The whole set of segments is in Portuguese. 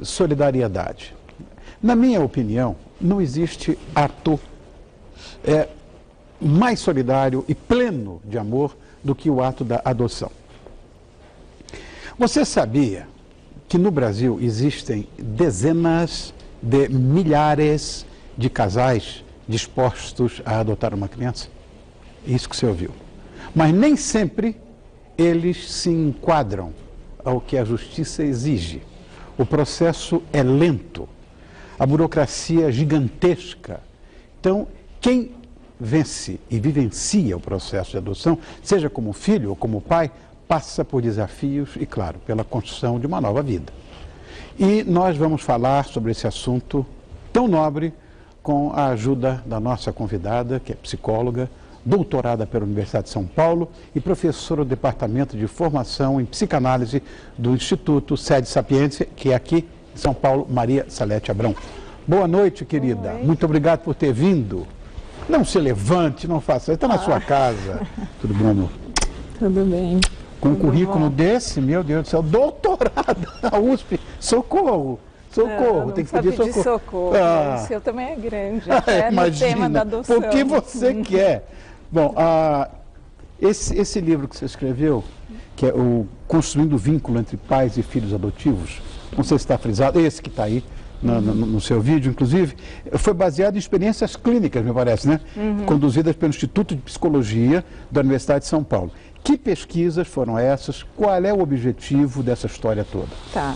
solidariedade. Na minha opinião, não existe ato mais solidário e pleno de amor do que o ato da adoção. Você sabia que no Brasil existem dezenas de milhares de casais dispostos a adotar uma criança? Isso que você ouviu. Mas nem sempre eles se enquadram ao que a justiça exige. O processo é lento, a burocracia é gigantesca. Então, quem vence e vivencia o processo de adoção, seja como filho ou como pai, passa por desafios e, claro, pela construção de uma nova vida. E nós vamos falar sobre esse assunto tão nobre com a ajuda da nossa convidada, que é psicóloga, doutorada pela Universidade de São Paulo e professora do Departamento de Formação em Psicanálise do Instituto Sede Sapiência, que é aqui em São Paulo, Maria Salete Abrão. Boa noite, querida. Oi. Muito obrigado por ter vindo. Não se levante, não faça, está na sua casa. Tudo bom, amor? Tudo bem. Com um Tudo currículo bom. desse, meu Deus do céu, doutorado na USP, socorro, socorro, Não tem que precisa pedir pedir socorro. O seu também é grande, até no tema da adoção. o que você quer. Bom, esse livro que você escreveu, que é o Construindo o Vínculo entre Pais e Filhos Adotivos, não sei se está frisado, esse que está aí no seu vídeo, inclusive, foi baseado em experiências clínicas, me parece, né? Conduzidas pelo Instituto de Psicologia da Universidade de São Paulo. Que pesquisas foram essas? Qual é o objetivo dessa história toda? Tá.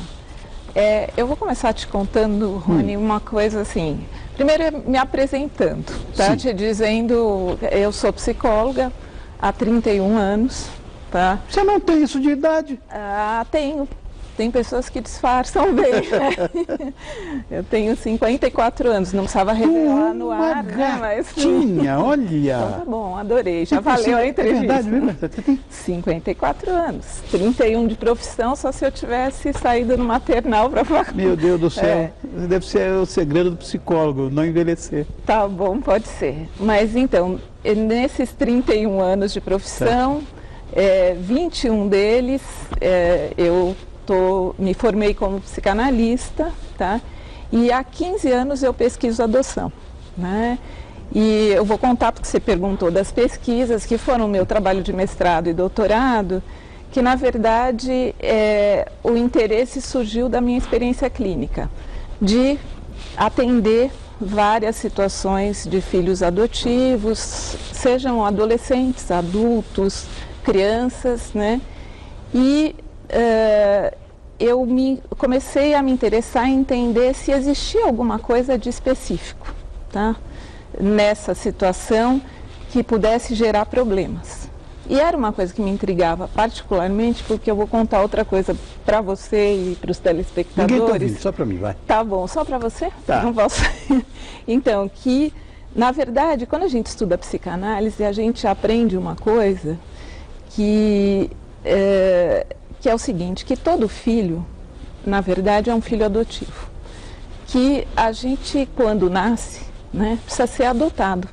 Eu vou começar te contando, Rony, uma coisa assim. Primeiro, me apresentando, tá? Sim. Te dizendo, eu sou psicóloga há 31 anos, tá? Você não tem isso de idade? Tenho. Tem pessoas que disfarçam bem. Eu tenho 54 anos, não precisava revelar no ar, né? Mas gatinha, olha! Então tá bom, adorei. Já valeu a entrevista. É verdade mesmo? Você tem 54 anos. 31 de profissão, só se eu tivesse saído no maternal para falar. Meu Deus do céu, deve ser o segredo do psicólogo, não envelhecer. Tá bom, pode ser. Mas então, nesses 31 anos de profissão, 21 deles eu me formei como psicanalista, tá? E há 15 anos eu pesquiso adoção, né? E eu vou contar, porque você perguntou das pesquisas, que foram o meu trabalho de mestrado e doutorado, que na verdade o interesse surgiu da minha experiência clínica, de atender várias situações de filhos adotivos, sejam adolescentes, adultos, crianças, né? E eu comecei a me interessar em entender se existia alguma coisa de específico, tá? Nessa situação que pudesse gerar problemas. E era uma coisa que me intrigava particularmente, porque eu vou contar outra coisa para você e para os telespectadores. Ninguém está ouvindo, só para mim, vai. Tá bom, só para você? Tá. Não posso. Então, que na verdade, quando a gente estuda psicanálise, a gente aprende uma coisa que é o seguinte, que todo filho, na verdade, é um filho adotivo. Que a gente, quando nasce, né, precisa ser adotado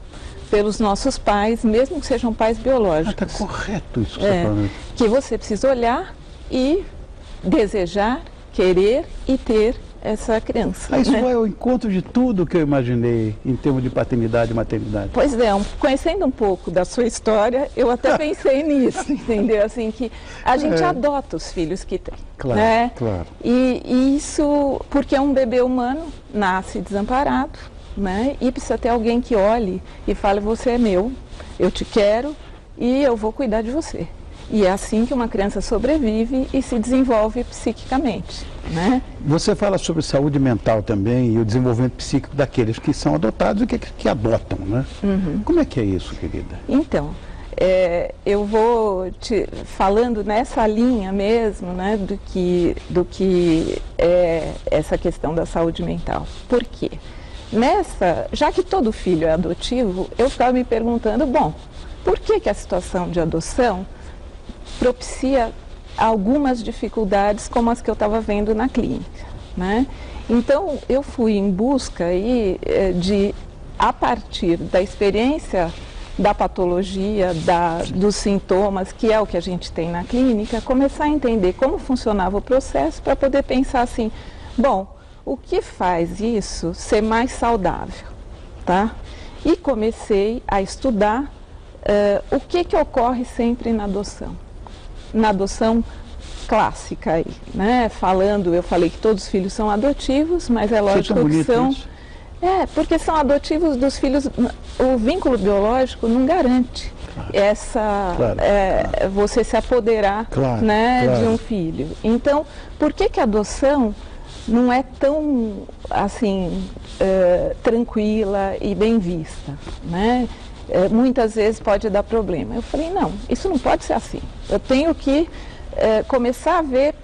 pelos nossos pais, mesmo que sejam pais biológicos. Está correto isso que você está falando. Que você precisa olhar e desejar, querer e ter essa criança. Isso né? é o encontro de tudo que eu imaginei em termos de paternidade e maternidade. Pois é, conhecendo um pouco da sua história, eu até pensei nisso, entendeu? Assim, que a gente adota os filhos que tem. Claro, né? claro. E isso, porque um bebê humano nasce desamparado, né? E precisa ter alguém que olhe e fale, você é meu, eu te quero e eu vou cuidar de você. E é assim que uma criança sobrevive e se desenvolve psiquicamente, né? Você fala sobre saúde mental também e o desenvolvimento psíquico daqueles que são adotados e que adotam, né? Como é que é isso, querida? Então, eu vou te falando nessa linha mesmo, né, do que é essa questão da saúde mental. Por quê? Já que todo filho é adotivo, eu ficava me perguntando, bom, por que a situação de adoção propicia algumas dificuldades como as que eu estava vendo na clínica, né? Então, eu fui em busca aí, a partir da experiência da patologia, dos sintomas, que é o que a gente tem na clínica, começar a entender como funcionava o processo para poder pensar assim, Bom, o que faz isso ser mais saudável, tá? E comecei a estudar o que ocorre sempre na adoção. Na adoção clássica aí, né? Eu falei que todos os filhos são adotivos, mas é lógico que são... Isso. Porque são adotivos dos filhos, o vínculo biológico não garante você se apoderar de um filho. Então, por que a adoção não é tão assim tranquila e bem vista, né? Muitas vezes pode dar problema. Eu falei, não, isso não pode ser assim. Eu tenho que começar a ver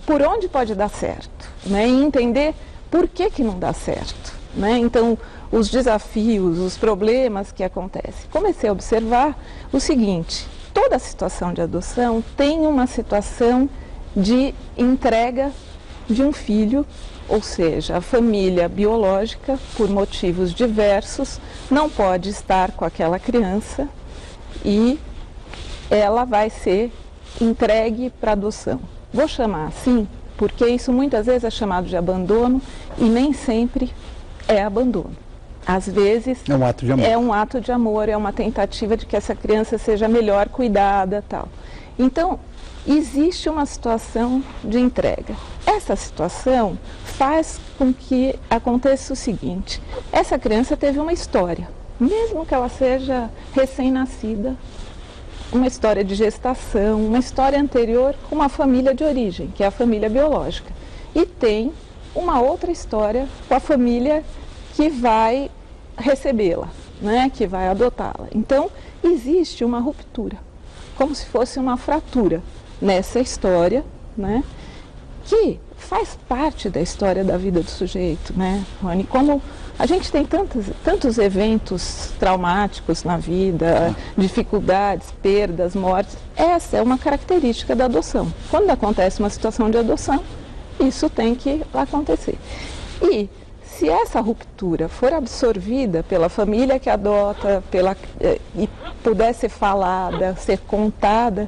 por onde pode dar certo, né? E entender por que não dá certo, né? Então, os desafios, os problemas que acontecem. Comecei a observar o seguinte, toda situação de adoção tem uma situação de entrega de um filho, ou seja, a família biológica, por motivos diversos, não pode estar com aquela criança e ela vai ser entregue para adoção. Vou chamar assim, porque isso muitas vezes é chamado de abandono e nem sempre é abandono. Às vezes é um ato de amor. É um ato de amor, é uma tentativa de que essa criança seja melhor cuidada, tal. Então, existe uma situação de entrega. Essa situação faz com que aconteça o seguinte, essa criança teve uma história, mesmo que ela seja recém-nascida, uma história de gestação, uma história anterior com uma família de origem, que é a família biológica. E tem uma outra história com a família que vai recebê-la, né, que vai adotá-la. Então, existe uma ruptura, como se fosse uma fratura nessa história, né, que faz parte da história da vida do sujeito, né, Rony? Como a gente tem tantos eventos traumáticos na vida, dificuldades, perdas, mortes, essa é uma característica da adoção. Quando acontece uma situação de adoção, isso tem que acontecer. E se essa ruptura for absorvida pela família que adota, e puder ser falada, ser contada,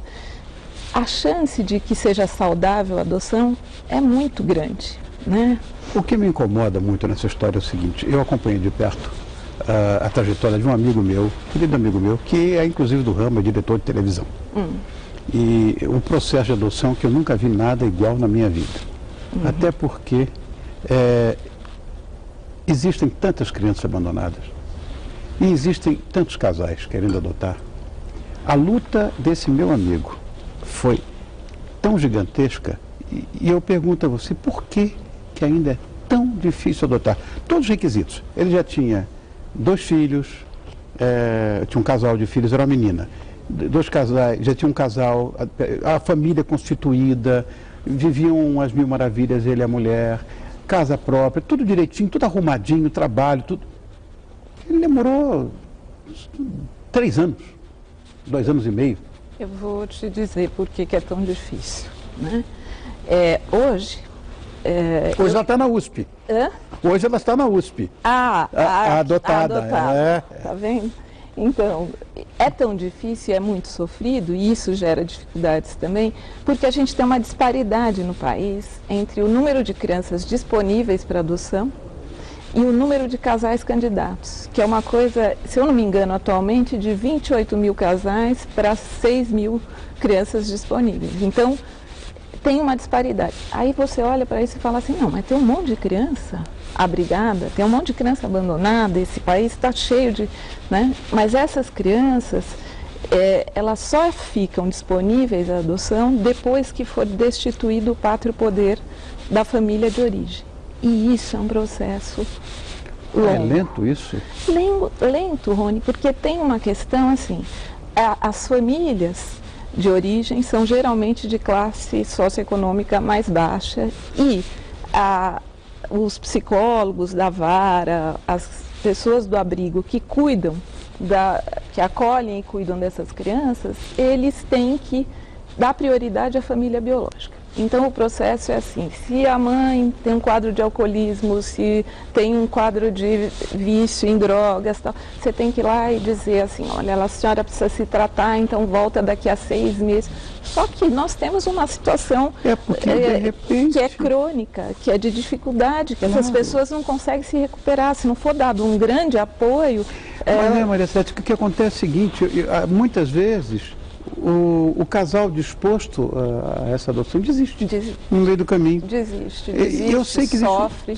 a chance de que seja saudável a adoção é muito grande, né? O que me incomoda muito nessa história é o seguinte, eu acompanhei de perto a trajetória de um amigo meu, querido amigo meu, que é inclusive do ramo, é diretor de televisão. E um processo de adoção que eu nunca vi nada igual na minha vida. Até porque existem tantas crianças abandonadas e existem tantos casais querendo adotar. A luta desse meu amigo foi tão gigantesca e eu pergunto a você, por que ainda é tão difícil adotar? Todos os requisitos. Ele já tinha 2 filhos, tinha um casal de filhos, era uma menina. 2 casais, já tinha um casal, a família constituída, viviam as mil maravilhas, ele e a mulher, casa própria, tudo direitinho, tudo arrumadinho, trabalho, tudo. Ele demorou 3 anos, 2 anos e meio. Eu vou te dizer por que é tão difícil, né? Hoje ela está na USP. Hoje ela está na USP. A adotada. Tá vendo? Então, é tão difícil, é muito sofrido, e isso gera dificuldades também, porque a gente tem uma disparidade no país entre o número de crianças disponíveis para adoção e o número de casais candidatos, que é uma coisa, se eu não me engano, atualmente de 28 mil casais para 6 mil crianças disponíveis. Então, tem uma disparidade. Aí você olha para isso e fala assim, não, mas tem um monte de criança abrigada, tem um monte de criança abandonada, esse país está cheio de... né? Mas essas crianças, elas só ficam disponíveis à adoção depois que for destituído o pátrio poder da família de origem. E isso é um processo longo. É lento isso? Lento, Rony, porque tem uma questão assim, as famílias de origem são geralmente de classe socioeconômica mais baixa e os psicólogos da vara, as pessoas do abrigo que cuidam, que acolhem e cuidam dessas crianças, eles têm que dar prioridade à família biológica. Então o processo é assim, se a mãe tem um quadro de alcoolismo, se tem um quadro de vício em drogas, tal, você tem que ir lá e dizer assim, olha, a senhora precisa se tratar, então volta daqui a 6 meses. Só que nós temos uma situação que é crônica, que é de dificuldade, que essas pessoas não conseguem se recuperar. Se não for dado um grande apoio... Mas, Maria Célia, o que acontece é o seguinte, muitas vezes o casal disposto a essa adoção desiste no meio do caminho. Desiste, eu sei que sofre.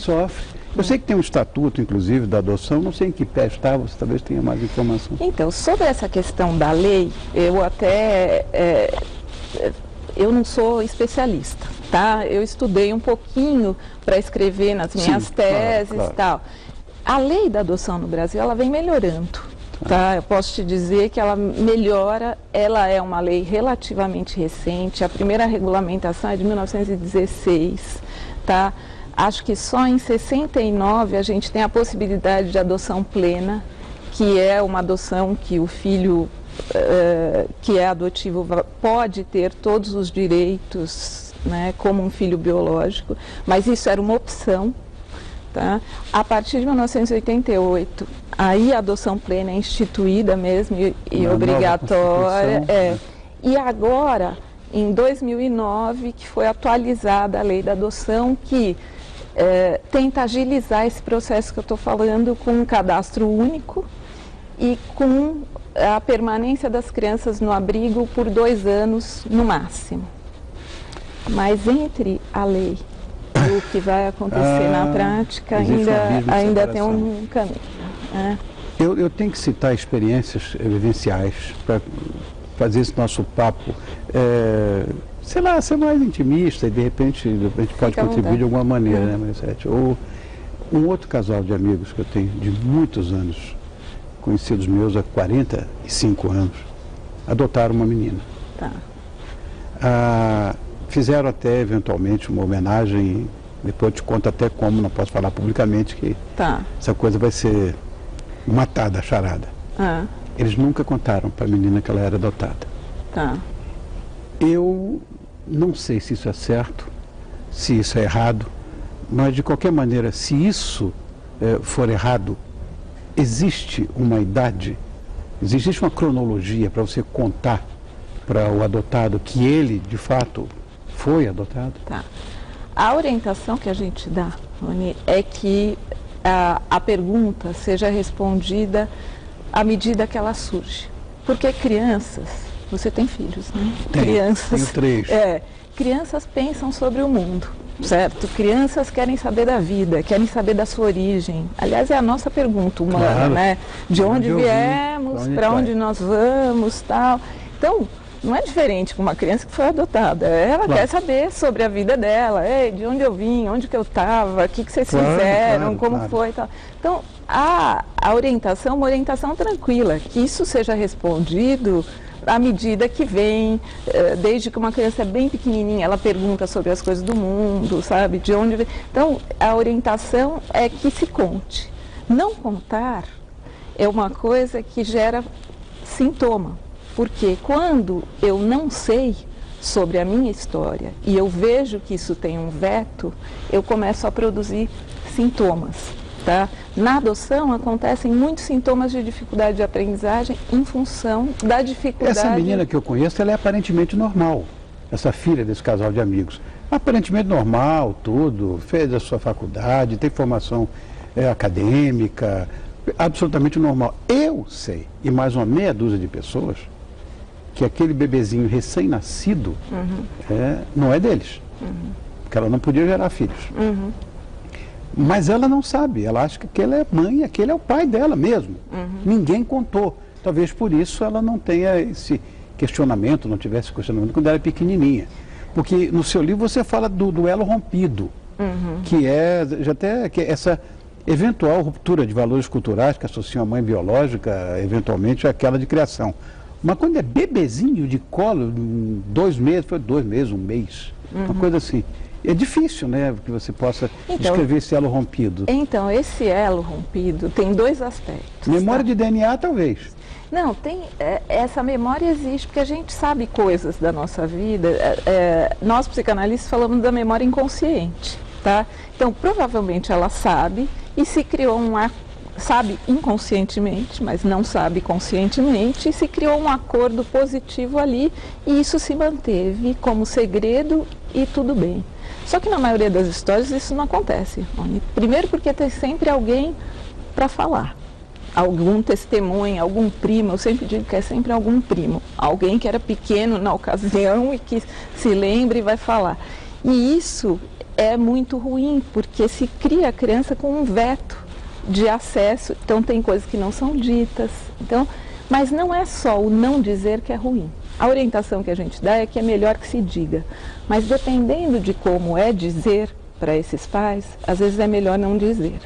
Eu sei que tem um estatuto, inclusive, da adoção, não sei em que pé está, você talvez tenha mais informação. Então, sobre essa questão da lei, eu até... eu não sou especialista, tá? Eu estudei um pouquinho para escrever nas minhas teses e tal. A lei da adoção no Brasil, ela vem melhorando, tá? Eu posso te dizer que ela melhora, ela é uma lei relativamente recente, a primeira regulamentação é de 1916, tá? Acho que só em 69 a gente tem a possibilidade de adoção plena, que é uma adoção que o filho que é adotivo pode ter todos os direitos, né, como um filho biológico, mas isso era uma opção. Tá? A partir de 1988, aí a adoção plena é instituída mesmo e obrigatória. E agora, em 2009, que foi atualizada a lei da adoção, que tenta agilizar esse processo que eu estou falando com um cadastro único e com a permanência das crianças no abrigo por 2 anos no máximo. Mas entre a lei e o que vai acontecer na prática, ainda tem um caminho. Eu tenho que citar experiências vivenciais para fazer esse nosso papo, sei lá, ser mais intimista e de repente a gente pode contribuir de alguma maneira, né, Maricete? Ou um outro casal de amigos que eu tenho de muitos anos, conhecidos meus há 45 anos, adotaram uma menina. Tá. Fizeram até, eventualmente, uma homenagem, depois eu te conto até como, não posso falar publicamente, que essa coisa vai ser matada, a charada. Eles nunca contaram para a menina que ela era adotada. Tá. Eu não sei se isso é certo, se isso é errado, mas de qualquer maneira, se isso for errado, existe uma idade, existe uma cronologia para você contar para o adotado que ele, de fato, foi adotado? Tá. A orientação que a gente dá, Rony, é que a pergunta seja respondida à medida que ela surge. Porque crianças, você tem filhos, né? Tenho 3. Crianças pensam sobre o mundo, certo? Crianças querem saber da vida, querem saber da sua origem. Aliás, é a nossa pergunta humana, né? De onde viemos, para onde nós vamos, tal. Então, não é diferente com uma criança que foi adotada. Ela quer saber sobre a vida dela, de onde eu vim, onde que eu estava, o que vocês fizeram, como foi e tal. Então, a orientação, uma orientação tranquila, que isso seja respondido à medida que vem, desde que uma criança é bem pequenininha, ela pergunta sobre as coisas do mundo, sabe, de onde vem. Então, a orientação é que se conte. Não contar é uma coisa que gera sintoma. Porque quando eu não sei sobre a minha história e eu vejo que isso tem um veto, eu começo a produzir sintomas. Tá? Na adoção acontecem muitos sintomas de dificuldade de aprendizagem em função da dificuldade... Essa menina que eu conheço, ela é aparentemente normal, essa filha desse casal de amigos. Aparentemente normal, tudo, fez a sua faculdade, tem formação acadêmica, absolutamente normal. Eu sei, e mais uma meia dúzia de pessoas, que aquele bebezinho recém-nascido não é deles, porque ela não podia gerar filhos. Mas ela não sabe, ela acha que aquele é mãe, aquele é o pai dela mesmo. Ninguém contou. Talvez por isso ela não tenha esse questionamento, não tivesse questionamento quando era pequenininha. Porque no seu livro você fala do duelo rompido, que é essa eventual ruptura de valores culturais que associam a mãe biológica, eventualmente, àquela de criação. Mas quando é bebezinho de colo, 2 meses, foi 2 meses, 1 mês, uma coisa assim. é difícil, né, que você possa descrever esse elo rompido. Então, esse elo rompido tem dois aspectos. Memória de DNA, talvez. Não, essa memória existe porque a gente sabe coisas da nossa vida. Nós, psicanalistas, falamos da memória inconsciente, tá? Então, provavelmente ela sabe e se criou sabe inconscientemente, mas não sabe conscientemente, e se criou um acordo positivo ali e isso se manteve como segredo e tudo bem. Só que na maioria das histórias isso não acontece. Primeiro porque tem sempre alguém para falar. Algum testemunho, algum primo, eu sempre digo que é sempre algum primo. Alguém que era pequeno na ocasião e que se lembra e vai falar. E isso é muito ruim, porque se cria a criança com um veto de acesso. Então tem coisas que não são ditas. Então, mas não é só o não dizer que é ruim. A orientação que a gente dá é que é melhor que se diga. Mas dependendo de como é dizer para esses pais, às vezes é melhor não dizer.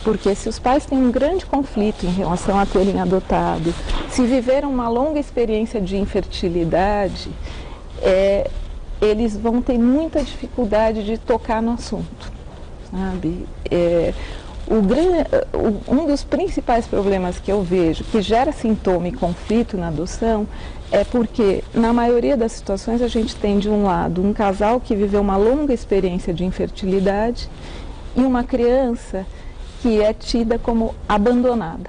Porque se os pais têm um grande conflito em relação a terem adotado, se viveram uma longa experiência de infertilidade, eles vão ter muita dificuldade de tocar no assunto, sabe? Um dos principais problemas que eu vejo, que gera sintoma e conflito na adoção, é porque, na maioria das situações, a gente tem, de um lado, um casal que viveu uma longa experiência de infertilidade e uma criança que é tida como abandonada,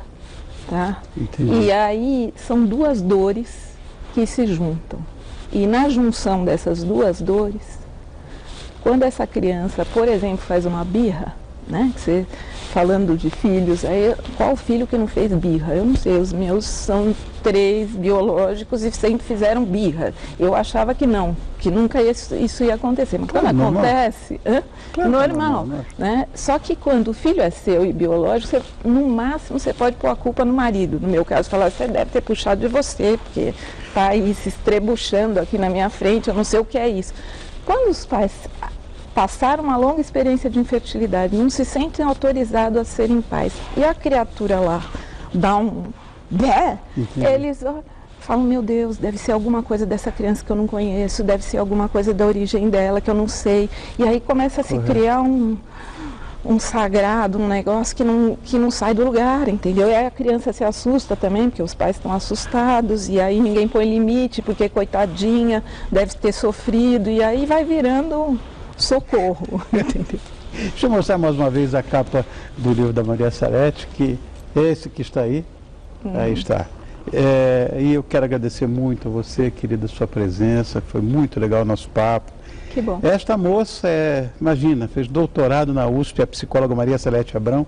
tá? Entendi. E aí são duas dores que se juntam. E na junção dessas duas dores, quando essa criança, por exemplo, faz uma birra, né? Você, falando de filhos, aí, qual filho que não fez birra? Eu não sei, os meus são 3 biológicos e sempre fizeram birra. Eu achava que não, que nunca isso ia acontecer. Mas quando acontece, normal, né? Só que quando o filho é seu e biológico, no máximo você pode pôr a culpa no marido. No meu caso, falar, você deve ter puxado de você, porque está aí se estrebuchando aqui na minha frente, eu não sei o que é isso. Quando os pais passaram uma longa experiência de infertilidade, não se sentem autorizados a serem pais, e a criatura lá dá um eles falam, meu Deus, deve ser alguma coisa dessa criança que eu não conheço, deve ser alguma coisa da origem dela que eu não sei, e aí começa a se criar um sagrado, um negócio que não sai do lugar, entendeu? E aí a criança se assusta também, porque os pais estão assustados, e aí ninguém põe limite, porque coitadinha, deve ter sofrido, e aí vai virando socorro, entendeu? Deixa eu mostrar mais uma vez a capa do livro da Maria Salete, que esse que está aí, aí está. E eu quero agradecer muito a você, querida, sua presença, foi muito legal o nosso papo. Que bom. Esta moça, imagina, fez doutorado na USP, a psicóloga Maria Salete Abrão,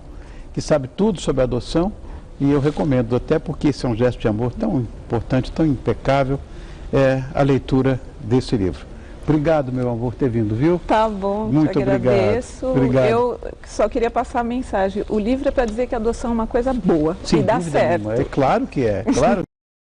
que sabe tudo sobre adoção, e eu recomendo, até porque esse é um gesto de amor tão importante, tão impecável, a leitura desse livro. Obrigado, meu amor, por ter vindo, viu? Tá bom, muito agradeço. Obrigado. Eu só queria passar a mensagem. O livro é para dizer que a adoção é uma coisa boa e dá certo. Nenhuma. É claro que é, claro